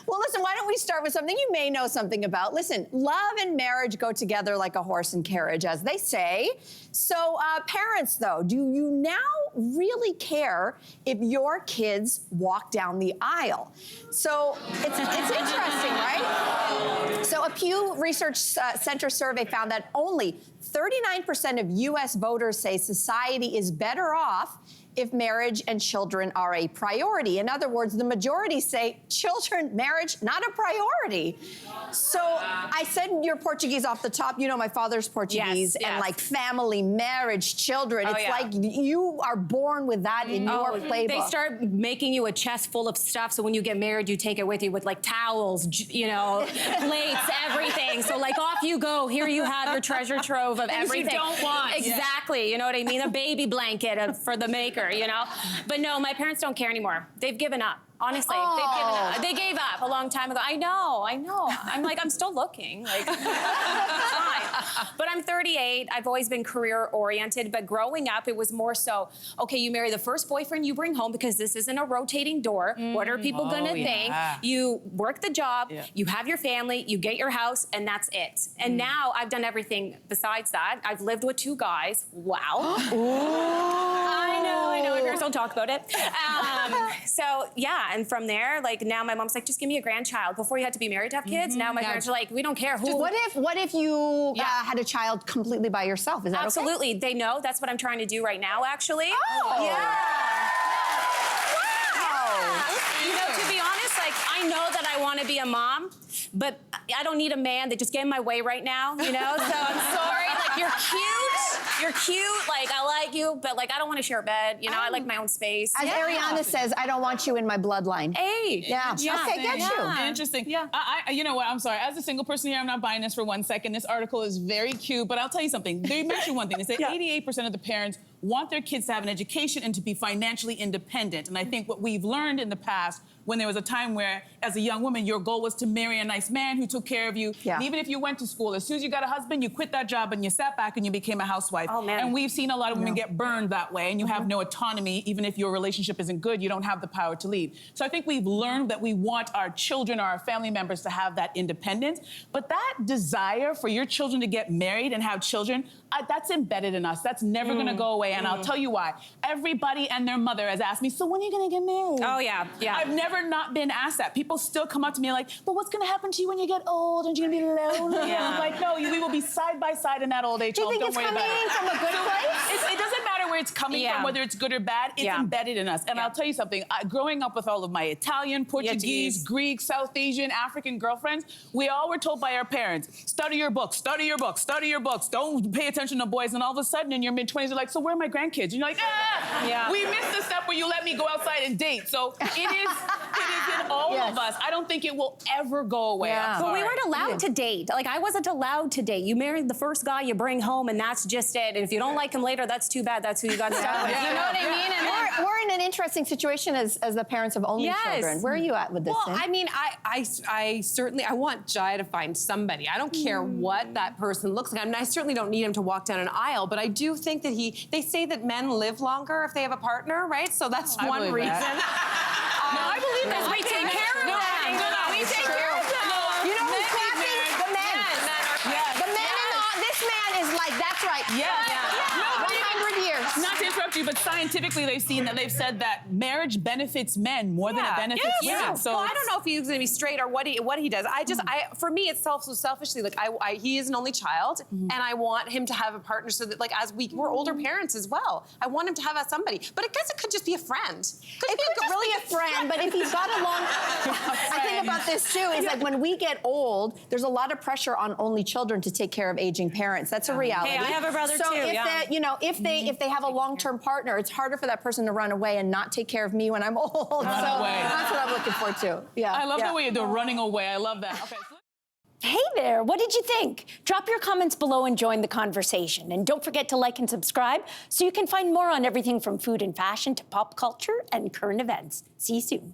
Well, listen, why don't we start with something you may know something about. Listen, love and marriage go together like a horse and carriage, as they say. So, parents, though, do you now really care if your kids walk down the aisle? So, it's interesting, right? So, a Pew Research Center survey found that only 39% of U.S. voters say society is better off if marriage and children are a priority. In other words, the majority say children, marriage, not a priority. So I said you're Portuguese off the top. You know my father's Portuguese, and like family, marriage, children. It's like you are born with that in your playbook. They start making you a chest full of stuff, so when you get married, you take it with you with like towels, you know, plates, everything. So like off you go. Here you have your treasure trove of everything. You don't want. Exactly. You know what I mean? A baby blanket for the maker. You know, but no, my parents don't care anymore. They've given up. Honestly, they've given up. They gave up a long time ago. I know. I'm like, I'm still looking. Like, it's fine. But I'm 38. I've always been career-oriented. But growing up, it was more so, okay, you marry the first boyfriend you bring home because this isn't a rotating door. What are people gonna think? You work the job, you have your family, you get your house, and that's it. And now I've done everything besides that. I've lived with 2 guys. Wow. I know. My parents don't talk about it. So, yeah. And from there, like now my mom's like, just give me a grandchild. Before you had to be married to have kids, now my parents are like, we don't care who. What if you had a child completely by yourself? Is that Absolutely. okay? They know. That's what I'm trying to do right now, actually. Oh. Yeah. Wow. You know, to be honest, like I know that I want to be a mom, but I don't need a man that just get in my way right now, you know? So I'm sorry, like you're cute, like I like you, but like I don't want to share a bed, you know? I like my own space. As Ariana says, I don't want you in my bloodline. Hey. Yeah. Okay, get you. Interesting. Yeah. You know what? I'm sorry. As a single person here, I'm not buying this for 1 second. This article is very cute, but I'll tell you something. They mentioned one thing. They said 88% of the parents want their kids to have an education and to be financially independent. And I think what we've learned in the past, when there was a time where, as a young woman, your goal was to marry a nice man who took care of you. And even if you went to school, as soon as you got a husband, you quit that job and you sat back and you became a housewife. Oh, man. And we've seen a lot of women get burned that way, and you have no autonomy. Even if your relationship isn't good, you don't have the power to lead. So I think we've learned that we want our children or our family members to have that independence. But that desire for your children to get married and have children, that's embedded in us. That's never gonna go away. And I'll tell you why. Everybody and their mother has asked me, so when are you gonna get married? Oh, yeah. I've never not been asked that. People still come up to me like, but what's gonna happen to you when you get old? Aren't you gonna be lonely? I'm like, no, we will be side by side in that old age home. Don't worry about it. Do you think it's coming from a good place? It doesn't matter where it's coming from, whether it's good or bad. It's embedded in us. And I'll tell you something. Growing up with all of my Italian, Portuguese, Greek, South Asian, African girlfriends, we all were told by our parents, study your books, study your books, study your books. Don't pay attention to boys. And all of a sudden, in your mid-20s, you're like, so where are my grandkids? And you're like, we missed the step where you let me go outside and date. So it is in all of us. I don't think it will ever go away. But we weren't allowed to date. Like, I wasn't allowed to date. You married the first guy you bring home, and that's just it. And if you don't like him later, that's too bad. That's who you got stuck with. You know what I mean? And we're in an interesting situation as the parents of only children. Where are you at with this? Well, I mean, I certainly want Jai to find somebody. I don't care what that person looks like. I mean, I certainly don't need him to walk down an aisle, but I do think that they say that men live longer if they have a partner, right? So that's one reason. No, I believe that. We take care of them. We take care of them. You know who's clapping? The men. The men and this man is like, that's right. 100 years. Not to interrupt you, but scientifically they've said that marriage benefits men more than it benefits women. So well, I don't know if he's gonna be straight or what he does. For me, it's selfishly, like he is an only child, and I want him to have a partner so that, like, as we're older parents as well, I want him to have somebody. But I guess it could just be a friend. It could really be a friend, but if he's got a long... I think about this too, is like when we get old, there's a lot of pressure on only children to take care of aging parents. That's a reality. Hey, I have a brother too. So if they have a long-term partner, it's harder for that person to run away and not take care of me when I'm old. So that's what I'm looking for too. Yeah. I love the way they're running away. I love that. Okay. Hey there, what did you think? Drop your comments below and join the conversation. And don't forget to like and subscribe so you can find more on everything from food and fashion to pop culture and current events. See you soon.